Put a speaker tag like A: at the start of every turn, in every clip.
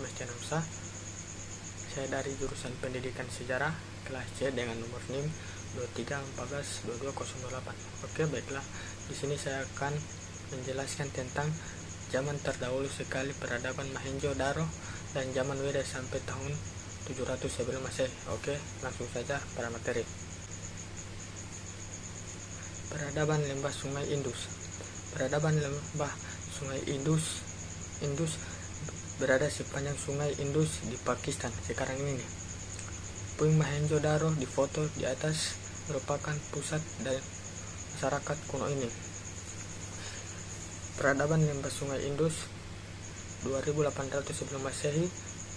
A: Sebastian Hamsa. Saya dari jurusan Pendidikan Sejarah kelas C dengan nomor NIM 23142208. Oke, baiklah. Di sini saya akan menjelaskan tentang zaman terdahulu sekali peradaban Mohenjo-daro dan zaman Weda sampai tahun 700 sebelum Masehi. Oke, langsung saja pada materi. Peradaban lembah Sungai Indus. Peradaban lembah Sungai Indus berada sepanjang Sungai Indus di Pakistan sekarang ini. Puing Mohenjo-daro di foto di atas merupakan pusat dari masyarakat kuno ini. Peradaban lembah Sungai Indus 2800 sebelum Masehi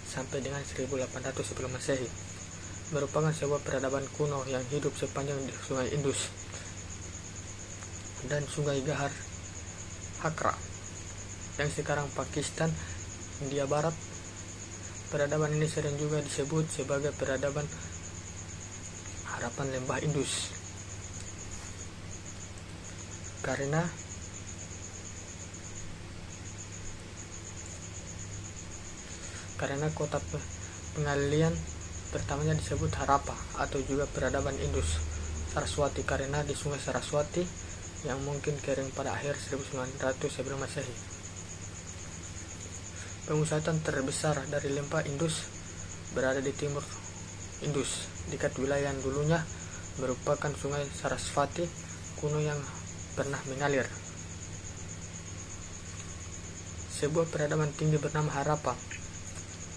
A: sampai dengan 1800 sebelum Masehi merupakan sebuah peradaban kuno yang hidup sepanjang Sungai Indus dan Sungai Gahar Hakra yang sekarang Pakistan, India Barat. Peradaban ini sering juga disebut sebagai peradaban harapan lembah Indus karena kota pengalian pertamanya disebut Harappa atau juga peradaban Indus Saraswati karena di Sungai Saraswati yang mungkin kering pada akhir 1900 sebelum Masehi. Pemusatan terbesar dari lembah Indus berada di timur Indus, dekat wilayah yang dulunya merupakan Sungai Sarasvati kuno yang pernah mengalir. Sebuah peradaban tinggi bernama Harappa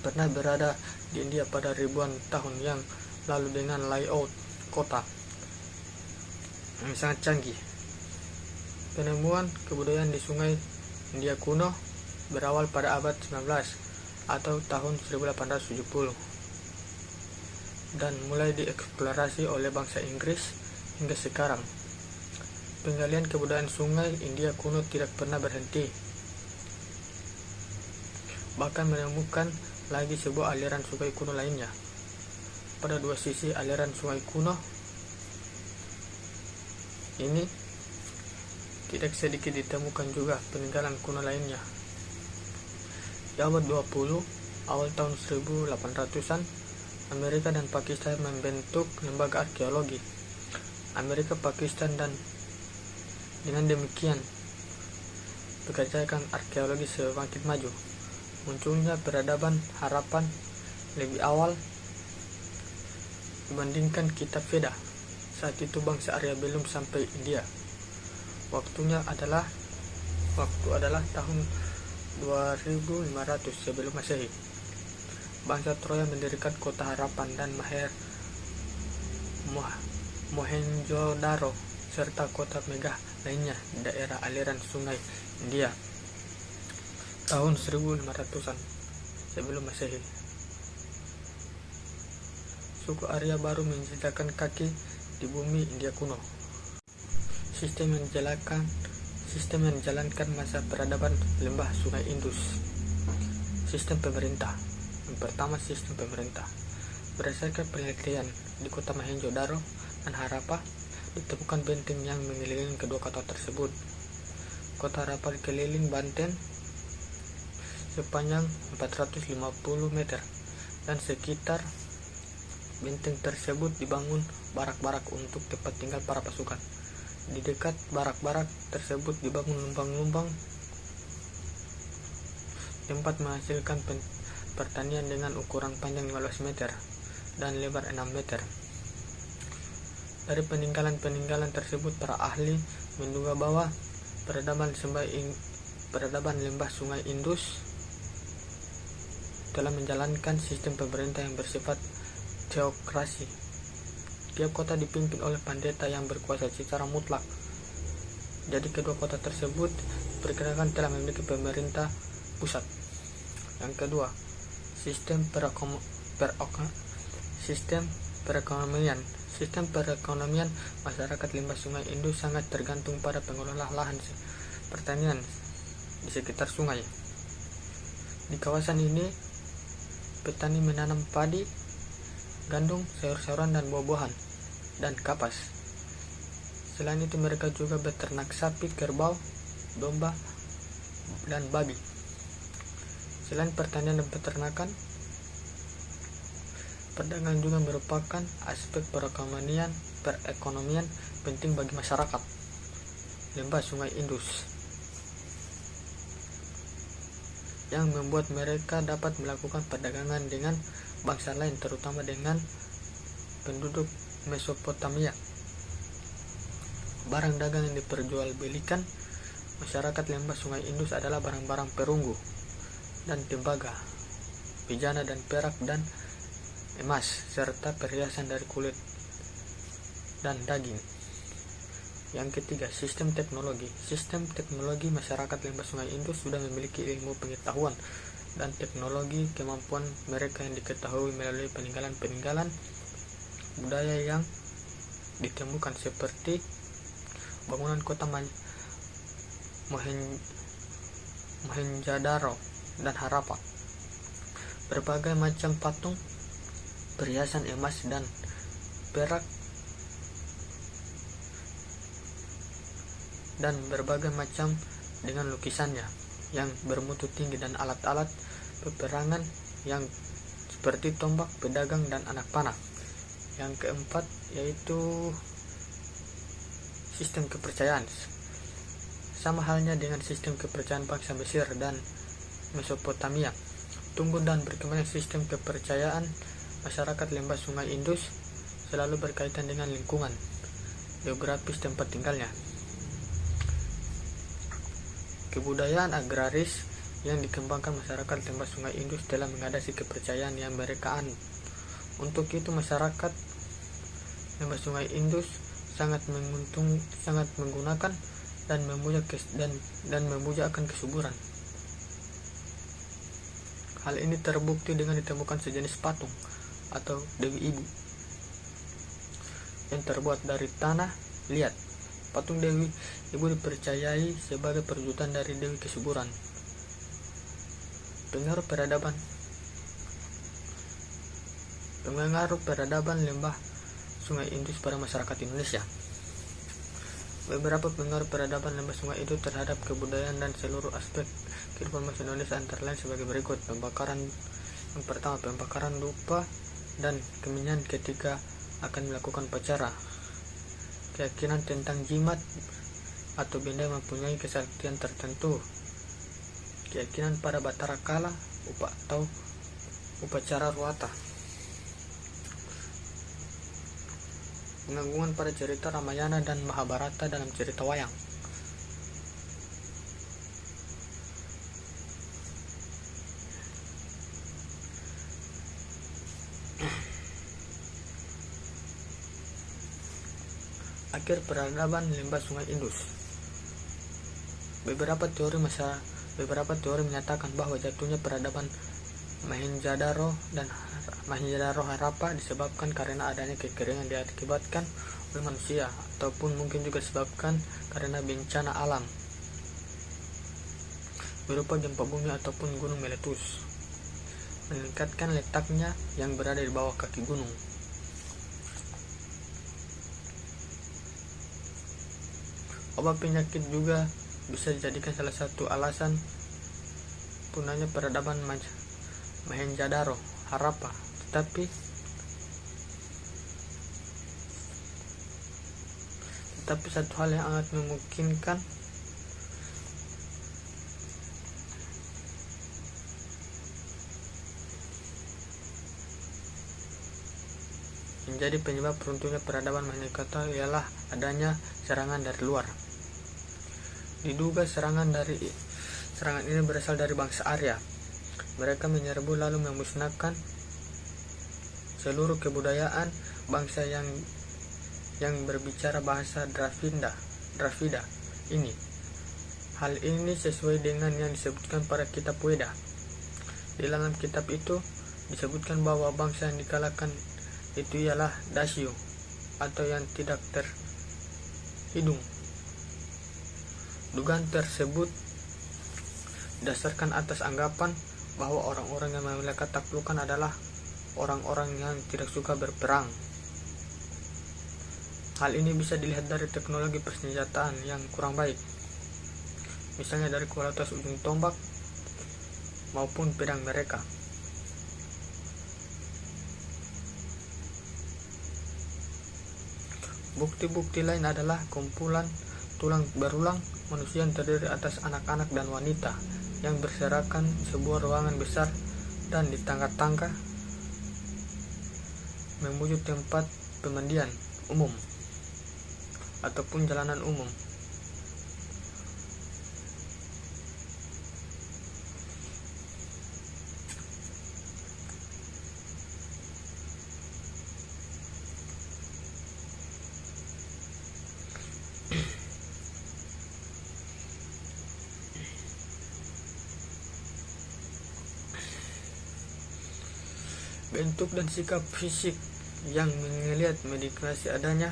A: pernah berada di India pada ribuan tahun yang lalu dengan layout kota yang sangat canggih. Penemuan kebudayaan di Sungai India kuno berawal pada abad 19 atau tahun 1870 dan mulai dieksplorasi oleh bangsa Inggris hingga sekarang. Penggalian kebudayaan Sungai India kuno tidak pernah berhenti, bahkan menemukan lagi sebuah aliran sungai kuno lainnya. Pada dua sisi aliran sungai kuno ini tidak sedikit ditemukan juga peninggalan kuno lainnya. Di abad 20, awal tahun 1800-an, Amerika dan Pakistan membentuk lembaga arkeologi Amerika Pakistan dan dengan demikian pekerjaan arkeologi semakin maju. Munculnya peradaban Harapan lebih awal dibandingkan kitab Veda. Saat itu bangsa Arya belum sampai India. Waktu adalah tahun 2500 sebelum Masehi. Bangsa Troya mendirikan kota Harapan dan Mohenjo-daro serta kota megah lainnya di daerah aliran Sungai India tahun 1500-an sebelum Masehi. Suku Arya baru menjejakkan kaki di bumi India kuno. Sistem yang dijalankan masa peradaban lembah Sungai Indus. Sistem pemerintah. Yang pertama, sistem pemerintah. Berdasarkan penelitian di kota Mohenjo-daro dan Harappa, ditemukan benteng yang mengelilingi kedua kota tersebut. Kota Harappa dikelilingi benteng sepanjang 450 meter dan sekitar benteng tersebut dibangun barak-barak untuk tempat tinggal para pasukan. Di dekat barak-barak tersebut dibangun lubang-lubang tempat menghasilkan pertanian dengan ukuran panjang 15 meter dan lebar 6 meter. Dari peninggalan tersebut, para ahli menduga bahwa peradaban lembah Sungai Indus telah menjalankan sistem pemerintah yang bersifat teokrasi. Tiap kota dipimpin oleh pendeta yang berkuasa secara mutlak. Jadi kedua kota tersebut diperkirakan telah memiliki pemerintah pusat. Yang kedua, sistem perekonomian. Sistem perekonomian masyarakat lembah Sungai Indus sangat tergantung pada pengelola lahan pertanian di sekitar sungai. Di kawasan ini, petani menanam padi, gandum, sayur-sayuran dan buah-buahan dan kapas. Selain itu mereka juga beternak sapi, kerbau, domba, dan babi. Selain pertanian dan peternakan, perdagangan juga merupakan aspek perekonomian penting bagi masyarakat lembah Sungai Indus, yang membuat mereka dapat melakukan perdagangan dengan bangsa lain, terutama dengan penduduk Mesopotamia. Barang dagang yang diperjualbelikan masyarakat lembah Sungai Indus adalah barang-barang perunggu dan tembaga, pejana dan perak dan emas, serta perhiasan dari kulit dan daging. Yang ketiga, sistem teknologi. Sistem teknologi masyarakat lembah Sungai Indus sudah memiliki ilmu pengetahuan dan teknologi. Kemampuan mereka yang diketahui melalui peninggalan budaya yang ditemukan, seperti bangunan kota Mohenjo-daro dan Harappa, berbagai macam patung, perhiasan emas dan perak, dan berbagai macam dengan lukisannya yang bermutu tinggi dan alat-alat peperangan yang seperti tombak, pedang, dan anak panah. Yang keempat yaitu sistem kepercayaan. Sama halnya dengan sistem kepercayaan bangsa Mesir dan Mesopotamia, tumbuh dan berkembang sistem kepercayaan masyarakat lembah Sungai Indus selalu berkaitan dengan lingkungan geografis tempat tinggalnya. Kebudayaan agraris yang dikembangkan masyarakat lembah Sungai Indus telah mengadasi kepercayaan yang mereka anut. Untuk itu masyarakat lembah Sungai Indus sangat menggunakan dan memuja akan kesuburan. Hal ini terbukti dengan ditemukan sejenis patung atau Dewi Ibu yang terbuat dari tanah liat. Patung Dewi Ibu dipercayai sebagai perwujudan dari Dewi Kesuburan. Pengaruh peradaban lembah Sungai Indus pada masyarakat Indonesia. Beberapa pengaruh peradaban lembah Sungai Indus terhadap kebudayaan dan seluruh aspek kehidupan manusia Indonesia antara lain sebagai berikut. Yang pertama, pembakaran dupa dan kemenyan ketika akan melakukan upacara. Keyakinan tentang jimat atau benda yang mempunyai kesaktian tertentu. Keyakinan pada Batara Kala atau upacara ruata. Pengagungan pada cerita Ramayana dan Mahabharata dalam cerita wayang. Akhir peradaban lembah Sungai Indus. Beberapa teori menyatakan bahwa jatuhnya peradaban Mohenjo-daro dan Harappa disebabkan karena adanya kekeringan diakibatkan oleh manusia, ataupun mungkin juga disebabkan karena bencana alam berupa gempa bumi ataupun gunung meletus meningkatkan letaknya yang berada di bawah kaki gunung. Obat penyakit juga bisa dijadikan salah satu alasan punahnya peradaban Mohenjo-daro, Harappa. Tetapi satu hal yang sangat memungkinkan menjadi penyebab runtuhnya peradaban Mohenjo-daro ialah adanya serangan dari luar. Diduga serangan ini berasal dari bangsa Arya. Mereka menyerbu lalu memusnahkan seluruh kebudayaan bangsa yang berbicara bahasa Dravida ini. Hal ini sesuai dengan yang disebutkan pada kitab Weda. Di dalam kitab itu disebutkan bahwa bangsa yang dikalahkan itu ialah Dasyu atau yang tidak terhidung. Dugaan tersebut didasarkan atas anggapan bahwa orang-orang yang memiliki taklukan adalah orang-orang yang tidak suka berperang. Hal ini bisa dilihat dari teknologi persenjataan yang kurang baik, misalnya dari kualitas ujung tombak maupun pedang mereka. Bukti-bukti lain adalah kumpulan tulang berulang manusia yang terdiri atas anak-anak dan wanita yang berserakan sebuah ruangan besar, dan di tangga-tangga menuju tempat pemandian umum ataupun jalanan umum. Bentuk dan sikap fisik yang melihat mendeklarasi adanya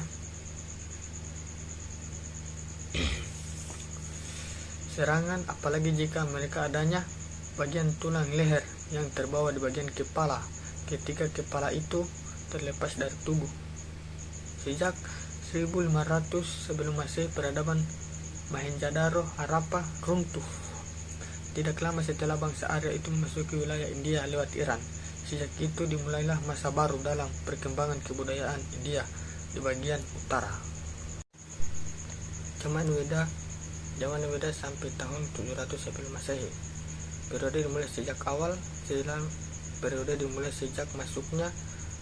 A: serangan, apalagi jika mereka adanya bagian tulang leher yang terbawa di bagian kepala ketika kepala itu terlepas dari tubuh. Sejak 1500 sebelum Masehi, peradaban Mohenjo-daro Harappa runtuh. Tidak lama setelah bangsa Arya itu memasuki wilayah India lewat Iran. Sejak itu dimulailah masa baru dalam perkembangan kebudayaan India di bagian utara. Zaman Weda sampai tahun 700 sebelum Masehi. Periode dimulai sejak masuknya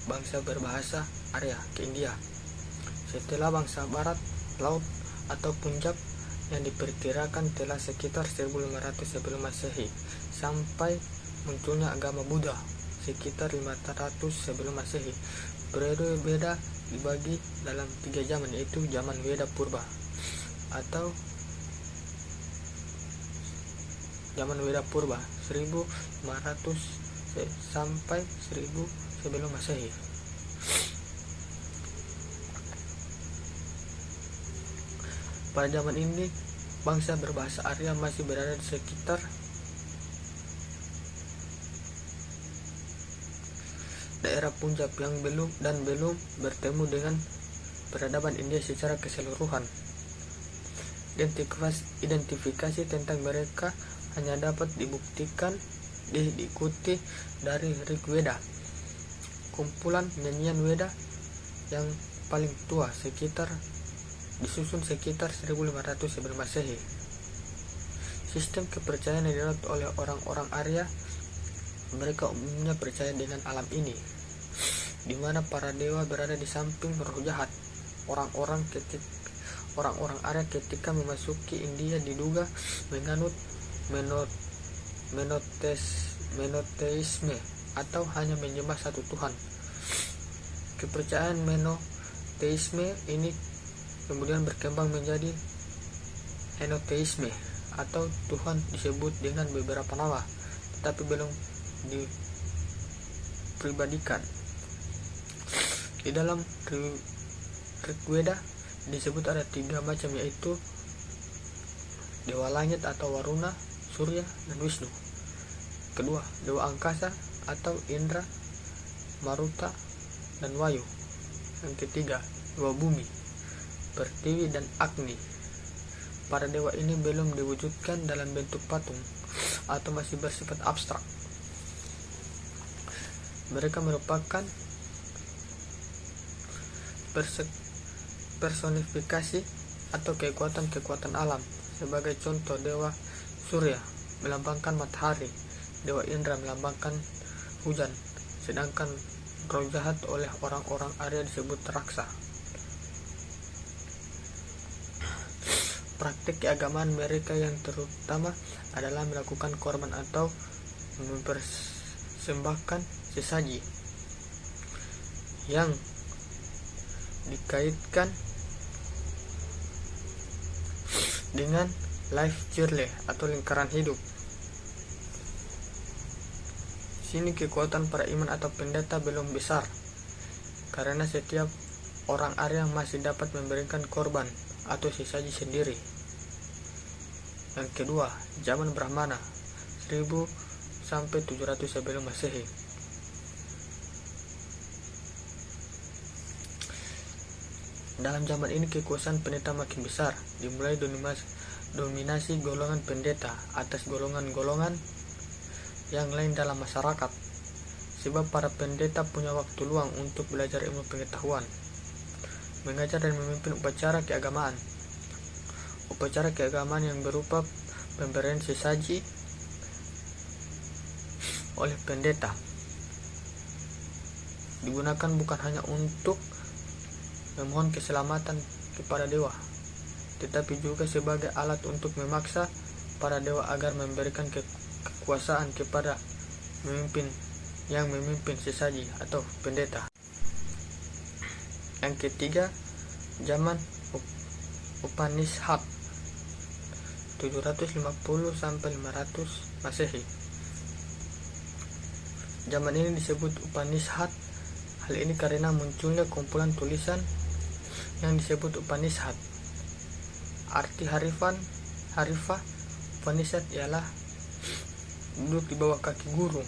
A: bangsa berbahasa Arya ke India. Setelah bangsa Barat Laut atau Punjab yang diperkirakan telah sekitar 1500 sebelum Masehi, sampai munculnya agama Buddha sekitar 500 sebelum Masehi. Periode Weda dibagi dalam 3 zaman, yaitu zaman Weda Purba atau zaman Weda Purba 1500 sampai 1000 sebelum Masehi. Pada zaman ini bangsa berbahasa Arya masih berada di sekitar daerah Punjab yang belum bertemu dengan peradaban India secara keseluruhan. Identifikasi tentang mereka hanya dapat diikuti dari Rig Veda, kumpulan nyanyian Weda yang paling tua, disusun sekitar 1500 sebelum Masehi. Sistem kepercayaan yang dianut oleh orang-orang Arya, mereka umumnya percaya dengan alam ini, di mana para dewa berada di samping roh jahat. Orang-orang Arya ketika memasuki India diduga menganut monoteisme atau hanya menyembah satu Tuhan. Kepercayaan monoteisme ini kemudian berkembang menjadi henoteisme atau Tuhan disebut dengan beberapa nama tetapi belum dipribadikan. Di dalam Rigveda disebut ada 3 macam, yaitu dewa langit atau Waruna, Surya, dan Wisnu. Kedua, dewa angkasa atau Indra, Maruta, dan Wayu. Yang ketiga, dewa bumi, Pertiwi, dan Agni. Para dewa ini belum diwujudkan dalam bentuk patung atau masih bersifat abstrak. Mereka merupakan personifikasi atau kekuatan alam. Sebagai contoh, dewa Surya melambangkan matahari, dewa Indra melambangkan hujan, sedangkan roh jahat oleh orang-orang Arya disebut raksa. Praktik keagamaan mereka yang terutama adalah melakukan korban atau mempersembahkan sesaji yang dikaitkan dengan life journey atau lingkaran hidup. Sini kekuatan para iman atau pendeta belum besar, karena setiap orang Arya masih dapat memberikan korban atau sesaji sendiri. Yang kedua, zaman Brahmana 1000 sampai 700 sebelum Masehi. Dalam zaman ini kekuasaan pendeta makin besar, dimulai dominasi golongan pendeta atas golongan-golongan yang lain dalam masyarakat, sebab para pendeta punya waktu luang untuk belajar ilmu pengetahuan, mengajar dan memimpin upacara keagamaan. Upacara keagamaan yang berupa pemberian sesaji oleh pendeta digunakan bukan hanya untuk memohon keselamatan kepada dewa, tetapi juga sebagai alat untuk memaksa para dewa agar memberikan kekuasaan kepada yang memimpin sesaji atau pendeta. Yang ketiga, zaman Upanishad 750 sampai 500 Masehi. Zaman ini disebut Upanishad. Hal ini karena munculnya kumpulan tulisan yang disebut Upanishad. Arti harifah Upanishad ialah duduk di bawah kaki guru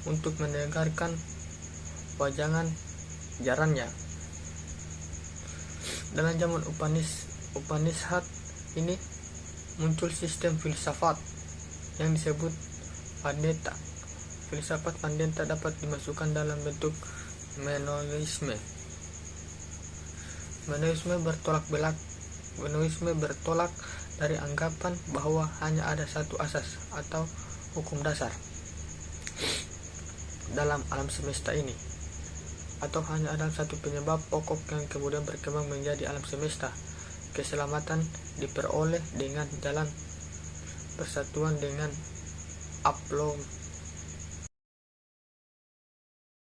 A: untuk mendengarkan wajangan ajarannya. Dalam zaman Upanishad ini muncul sistem filsafat yang disebut Vedanta. Filsafat Vedanta dapat dimasukkan dalam bentuk Menoisme. Menoisme bertolak dari anggapan bahwa hanya ada satu asas atau hukum dasar dalam alam semesta ini, atau hanya ada satu penyebab pokok yang kemudian berkembang menjadi alam semesta. Keselamatan diperoleh dengan jalan persatuan dengan